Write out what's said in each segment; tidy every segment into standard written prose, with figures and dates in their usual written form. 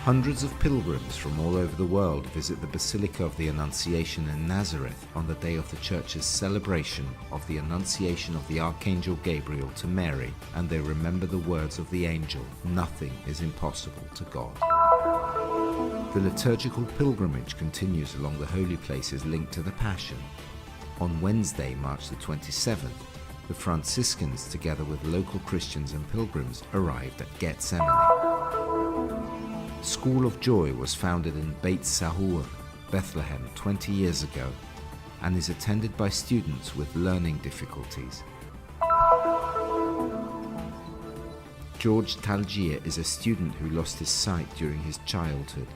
Hundreds of pilgrims from all over the world visit the Basilica of the Annunciation in Nazareth on the day of the Church's celebration of the Annunciation of the Archangel Gabriel to Mary, and they remember the words of the angel, "Nothing is impossible to God." The liturgical pilgrimage continues along the holy places linked to the Passion. On Wednesday, March the 27th, the Franciscans, together with local Christians and pilgrims, arrived at Gethsemane. School of Joy was founded in Beit Sahour, Bethlehem, 20 years ago, and is attended by students with learning difficulties. George Thaljiyeh is a student who lost his sight during his childhood.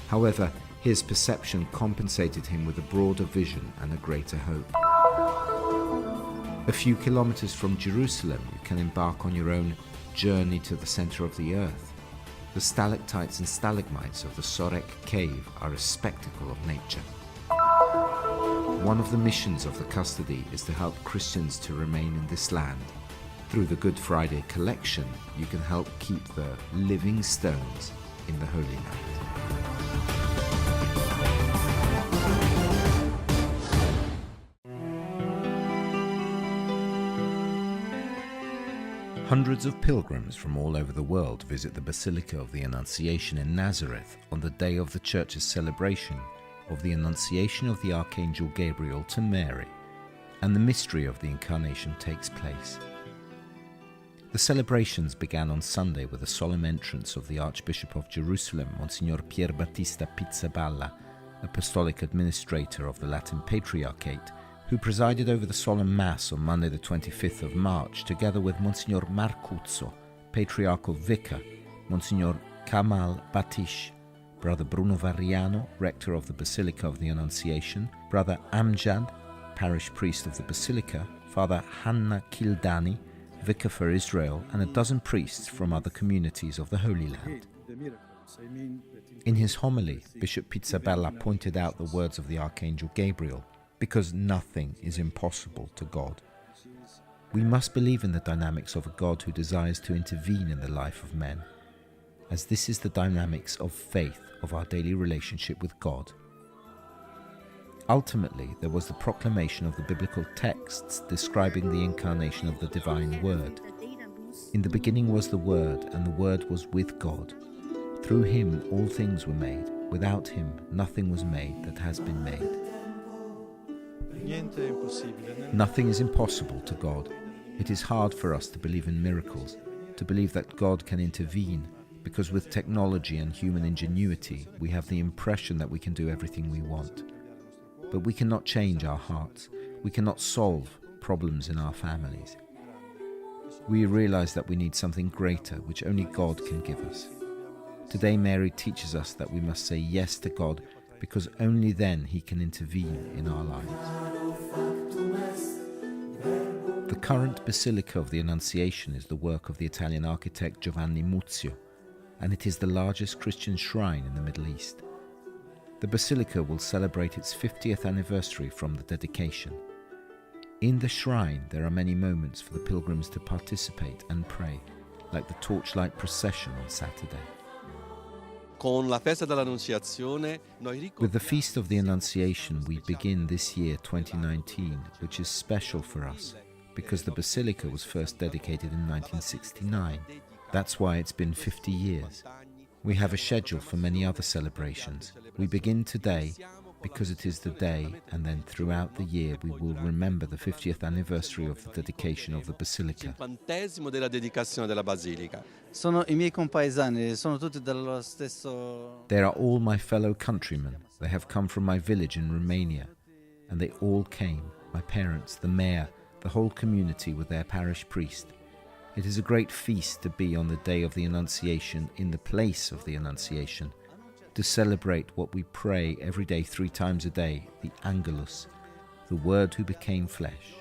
However, his perception compensated him with a broader vision and a greater hope. A few kilometers from Jerusalem, you can embark on your own journey to the center of the earth. The stalactites and stalagmites of the Soreq cave are a spectacle of nature. One of the missions of the custody is to help Christians to remain in this land. Through the Good Friday collection, you can help keep the living stones in the Holy Land. Hundreds of pilgrims from all over the world visit the Basilica of the Annunciation in Nazareth on the day of the Church's celebration of the Annunciation of the Archangel Gabriel to Mary, and the mystery of the Incarnation takes place. The celebrations began on Sunday with a solemn entrance of the Archbishop of Jerusalem, Monsignor Pier Battista Pizzaballa, Apostolic Administrator of the Latin Patriarchate, who presided over the solemn Mass on Monday the 25th of March, together with Monsignor Marcuzzo, Patriarchal Vicar, Monsignor Kamal Batish, Brother Bruno Variano, Rector of the Basilica of the Annunciation, Brother Amjad, Parish Priest of the Basilica, Father Hanna Kildani, Vicar for Israel, and a dozen priests from other communities of the Holy Land. In his homily, Bishop Pizzaballa pointed out the words of the Archangel Gabriel, because nothing is impossible to God. We must believe in the dynamics of a God who desires to intervene in the life of men, as this is the dynamics of faith of our daily relationship with God. Ultimately, there was the proclamation of the biblical texts describing the incarnation of the divine Word. In the beginning was the Word, and the Word was with God. Through him all things were made. Without him nothing was made that has been made. Nothing is impossible to God. It is hard for us to believe in miracles, to believe that God can intervene, because with technology and human ingenuity, we have the impression that we can do everything we want. But we cannot change our hearts. We cannot solve problems in our families. We realize that we need something greater, which only God can give us. Today, Mary teaches us that we must say yes to God, because only then he can intervene in our lives. The current Basilica of the Annunciation is the work of the Italian architect Giovanni Muzio, and it is the largest Christian shrine in the Middle East. The Basilica will celebrate its 50th anniversary from the dedication. In the shrine, there are many moments for the pilgrims to participate and pray, like the torchlight procession on Saturday. With the Feast of the Annunciation, we begin this year 2019, which is special for us, because the Basilica was first dedicated in 1969. That's why it's been 50 years. We have a schedule for many other celebrations. We begin today because it is the day, and then throughout the year we will remember the 50th anniversary of the dedication of the Basilica. They are all my fellow countrymen. They have come from my village in Romania, and they all came, my parents, the mayor, the whole community with their parish priest. It is a great feast to be on the day of the Annunciation in the place of the Annunciation, to celebrate what we pray every day 3 times a day, the Angelus, the Word who became flesh.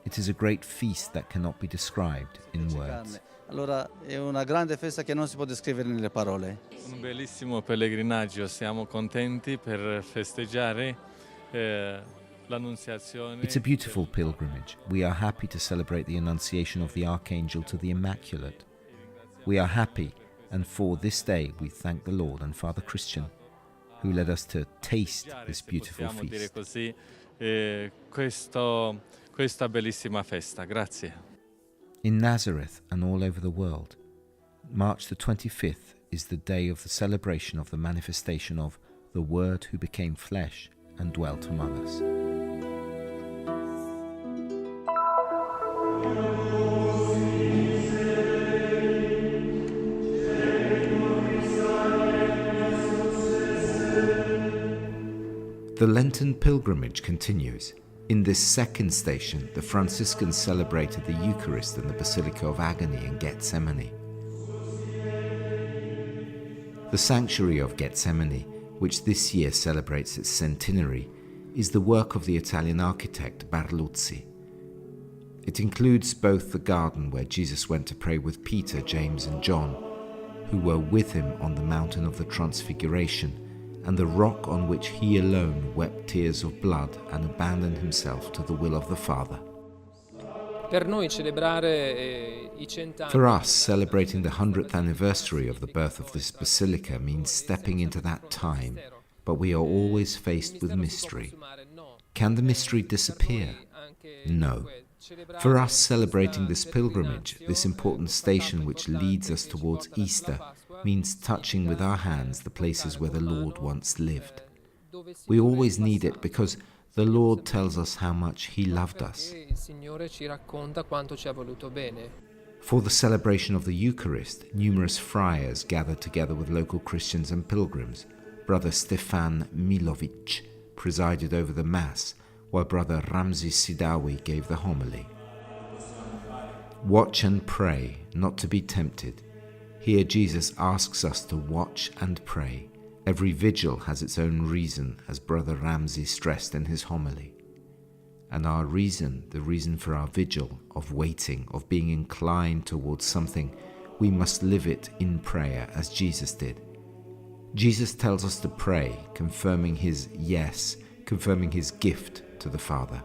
It is a great feast that cannot be described in words. Allora è una grande festa che non si può descrivere nelle parole. Un bellissimo pellegrinaggio, siamo contenti per festeggiare l'Annunciazione. It's a beautiful pilgrimage. We are happy to celebrate the Annunciation of the Archangel to the Immaculate. We are happy And for this day we thank the Lord and Father Christian, who led us to taste this beautiful Possiamo dire feast. così, questa bellissima festa. Grazie. In Nazareth and all over the world, March the 25th is the day of the celebration of the manifestation of the Word who became flesh and dwelt among us. The Lenten pilgrimage continues. In this second station, the Franciscans celebrated the Eucharist in the Basilica of Agony in Gethsemane. The sanctuary of Gethsemane, which this year celebrates its centenary, is the work of the Italian architect Barluzzi. It includes both the garden where Jesus went to pray with Peter, James and John, who were with him on the mountain of the Transfiguration, and the rock on which he alone wept tears of blood and abandoned himself to the will of the Father. For us, celebrating the 100th anniversary of the birth of this basilica means stepping into that time, but we are always faced with mystery. Can the mystery disappear? No. For us, celebrating this pilgrimage, this important station which leads us towards Easter, means touching with our hands the places where the Lord once lived. We always need it because the Lord tells us how much He loved us. For the celebration of the Eucharist, numerous friars gathered together with local Christians and pilgrims. Brother Stefan Milovic presided over the Mass, while Brother Ramzi Sidawi gave the homily. Watch and pray, not to be tempted. Here Jesus asks us to watch and pray. Every vigil has its own reason, as Brother Ramzi stressed in his homily. And our reason, the reason for our vigil, of waiting, of being inclined towards something, we must live it in prayer as Jesus did. Jesus tells us to pray, confirming his yes, confirming his gift to the Father.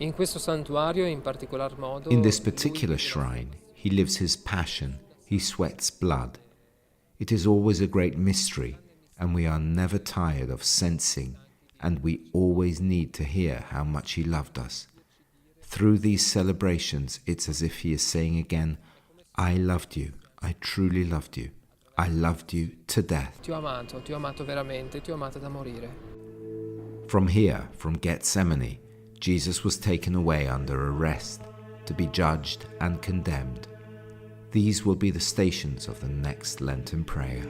In this particular shrine, he lives his passion, he sweats blood. It is always a great mystery, and we are never tired of sensing, and we always need to hear how much he loved us. Through these celebrations, it's as if he is saying again, I loved you, I truly loved you, I loved you to death. Ti ho amato veramente, ti ho amato da morire. From here, from Gethsemane, Jesus was taken away under arrest to be judged and condemned. These will be the stations of the next Lenten prayer.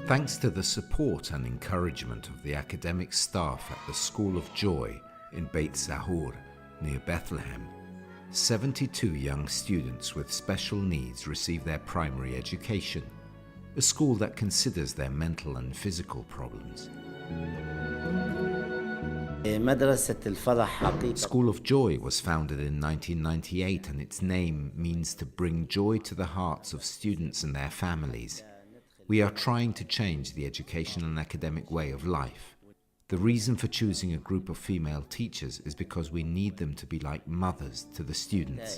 Thanks to the support and encouragement of the academic staff at the School of Joy in Beit Sahour, near Bethlehem, 72 young students with special needs receive their primary education, a school that considers their mental and physical problems. School of Joy was founded in 1998, and its name means to bring joy to the hearts of students and their families. We are trying to change the educational and academic way of life. The reason for choosing a group of female teachers is because we need them to be like mothers to the students.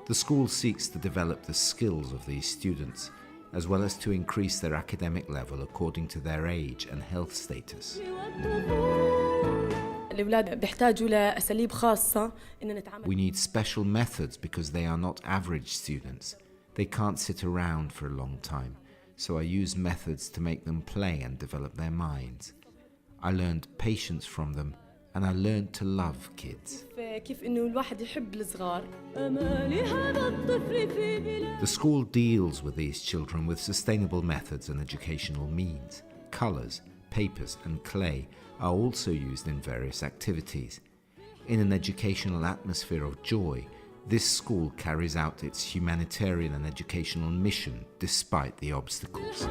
The school seeks to develop the skills of these students, as well as to increase their academic level according to their age and health status. We need special methods because they are not average students. They can't sit around for a long time, so I use methods to make them play and develop their minds. I learned patience from them, and I learned to love kids. The school deals with these children with sustainable methods and educational means. Colors, papers, and clay are also used in various activities. In an educational atmosphere of joy, this school carries out its humanitarian and educational mission despite the obstacles.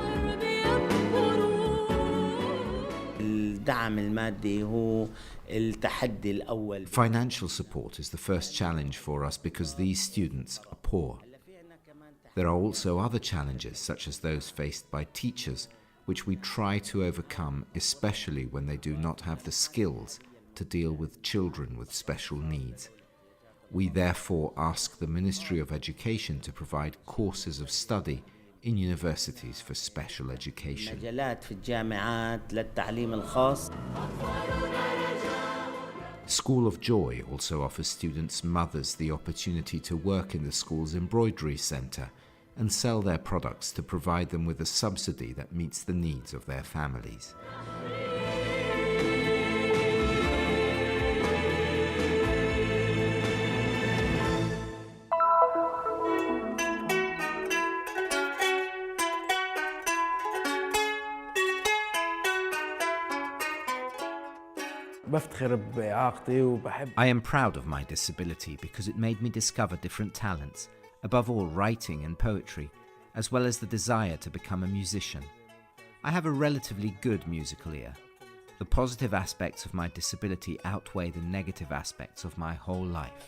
الدعم المادي هو التحدي الأول. Financial support is the first challenge for us because these students are poor. There are also other challenges, such as those faced by teachers, which we try to overcome, especially when they do not have the skills to deal with children with special needs. We therefore ask the Ministry of Education to provide courses of study in universities for special education. مجالات في الجامعات للتعليم الخاص. School of Joy also offers students' mothers the opportunity to work in the school's embroidery centre and sell their products to provide them with a subsidy that meets the needs of their families. I am proud of my disability because it made me discover different talents, above all writing and poetry, as well as the desire to become a musician. I have a relatively good musical ear. The positive aspects of my disability outweigh the negative aspects of my whole life.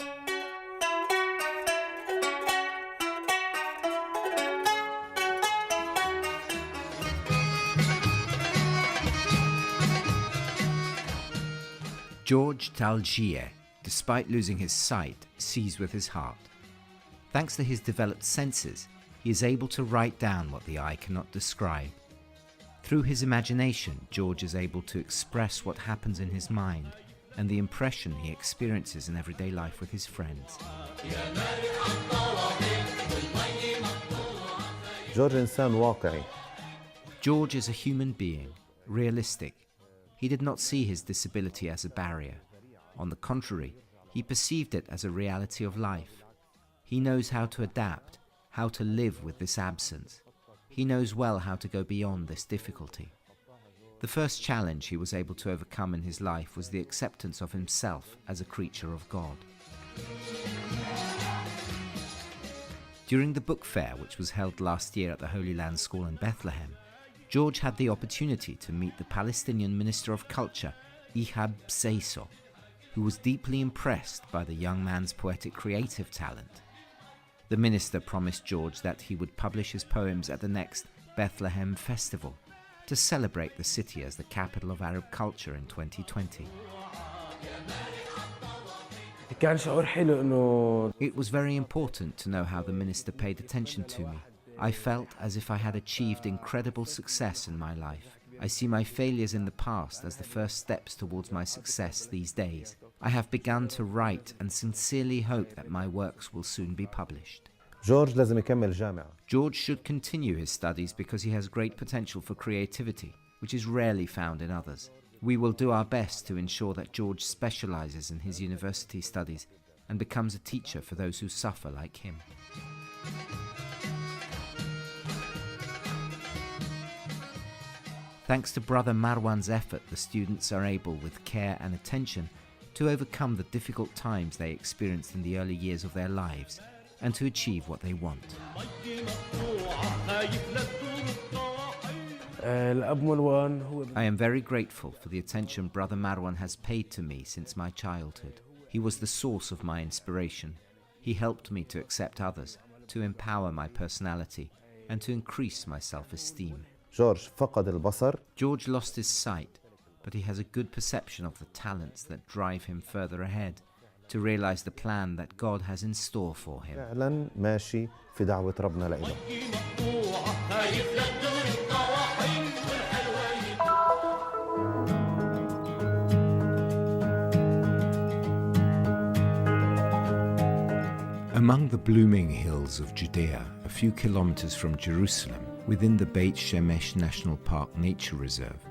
George Thaljiyeh, despite losing his sight, sees with his heart. Thanks to his developed senses, he is able to write down what the eye cannot describe. Through his imagination, George is able to express what happens in his mind and the impression he experiences in everyday life with his friends. George is a human being, realistic. He did not see his disability as a barrier. On the contrary, he perceived it as a reality of life. He knows how to adapt, how to live with this absence. He knows well how to go beyond this difficulty. The first challenge he was able to overcome in his life was the acceptance of himself as a creature of God. During the book fair, which was held last year at the Holy Land School in Bethlehem, George had the opportunity to meet the Palestinian Minister of Culture, Ihab Seiso, who was deeply impressed by the young man's poetic creative talent. The minister promised George that he would publish his poems at the next Bethlehem Festival to celebrate the city as the capital of Arab culture in 2020. It was very important to know how the minister paid attention to me. I felt as if I had achieved incredible success in my life. I see my failures in the past as the first steps towards my success these days. I have begun to write and sincerely hope that my works will soon be published. George should continue his studies because he has great potential for creativity, which is rarely found in others. We will do our best to ensure that George specializes in his university studies and becomes a teacher for those who suffer like him. Thanks to Brother Marwan's effort, the students are able, with care and attention, to overcome the difficult times they experienced in the early years of their lives and to achieve what they want. I am very grateful for the attention Brother Marwan has paid to me since my childhood. He was the source of my inspiration. He helped me to accept others, to empower my personality, and to increase my self-esteem. George lost his sight, but he has a good perception of the talents that drive him further ahead, to realize the plan that God has in store for him. Among the blooming hills of Judea, a few kilometers from Jerusalem, within the Beit Shemesh National Park Nature Reserve,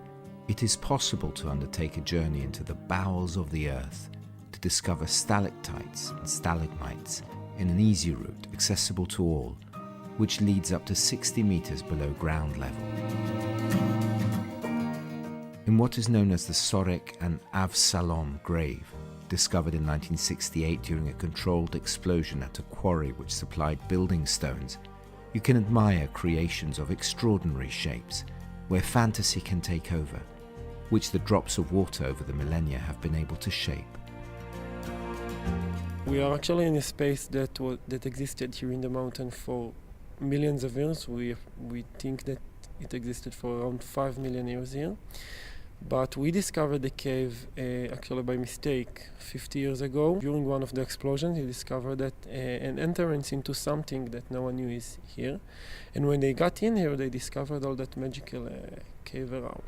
it is possible to undertake a journey into the bowels of the earth to discover stalactites and stalagmites in an easy route accessible to all, which leads up to 60 meters below ground level. In what is known as the Soreq and Avsalom grave, discovered in 1968 during a controlled explosion at a quarry which supplied building stones, you can admire creations of extraordinary shapes, where fantasy can take over. which the drops of water over the millennia have been able to shape. We are actually in a space that existed here in the mountain for millions of years. We think that it existed for around 5 million years here. But we discovered the cave actually by mistake 50 years ago. During one of the explosions, we discovered that an entrance into something that no one knew is here. And when they got in here, they discovered all that magical cave around.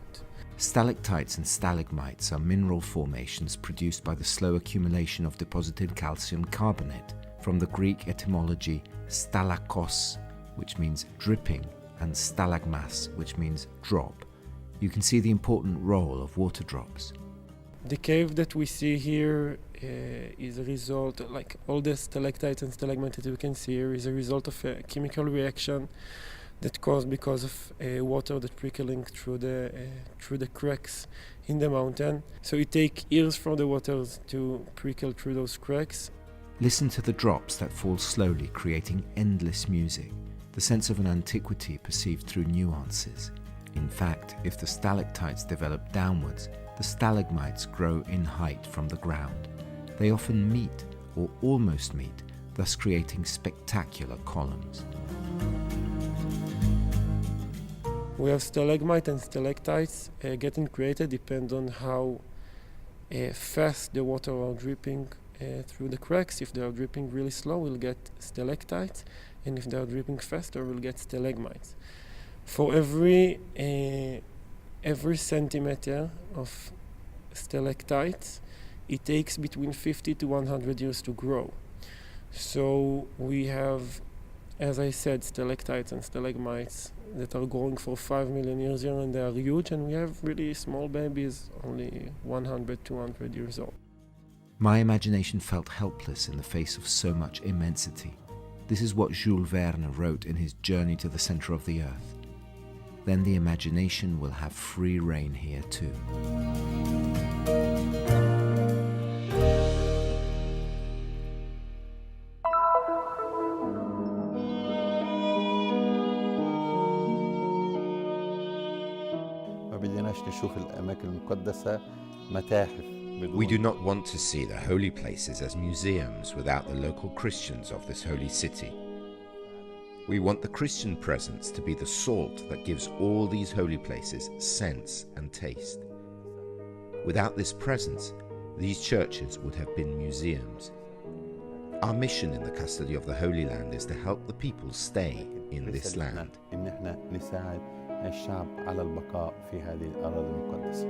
Stalactites and stalagmites are mineral formations produced by the slow accumulation of deposited calcium carbonate, from the Greek etymology stalakos, which means dripping, and stalagmas, which means drop. You can see the important role of water drops. The cave that we see here is a result, like all the stalactites and stalagmites that we can see here, is a result of a chemical reaction that caused because of water that trickling through the cracks in the mountain. So it takes years for the waters to trickle through those cracks. Listen to the drops that fall slowly, creating endless music, the sense of an antiquity perceived through nuances. In fact, if the stalactites develop downwards, the stalagmites grow in height from the ground. They often meet, or almost meet, thus creating spectacular columns. We have stalagmite and stalactites getting created depend on how fast the water are dripping through the cracks. If they are dripping really slow, we'll get stalactites, and if they are dripping faster, we'll get stalagmites. For every centimeter of stalactites, it takes between 50 to 100 years to grow. So we have, as I said, stalactites and stalagmites that are growing for 5 million years here, and they are huge, and we have really small babies, only 100, 200 years old. My imagination felt helpless in the face of so much immensity. This is what Jules Verne wrote in his Journey to the Center of the Earth. Then the imagination will have free rein here too. We do not want to see the holy places as museums without the local Christians of this holy city. We want the Christian presence to be the salt that gives all these holy places sense and taste. Without this presence, these churches would have been museums. Our mission in the custody of the Holy Land is to help the people stay in this land. الشعب على البقاء في هذه الأراضي المقدسة.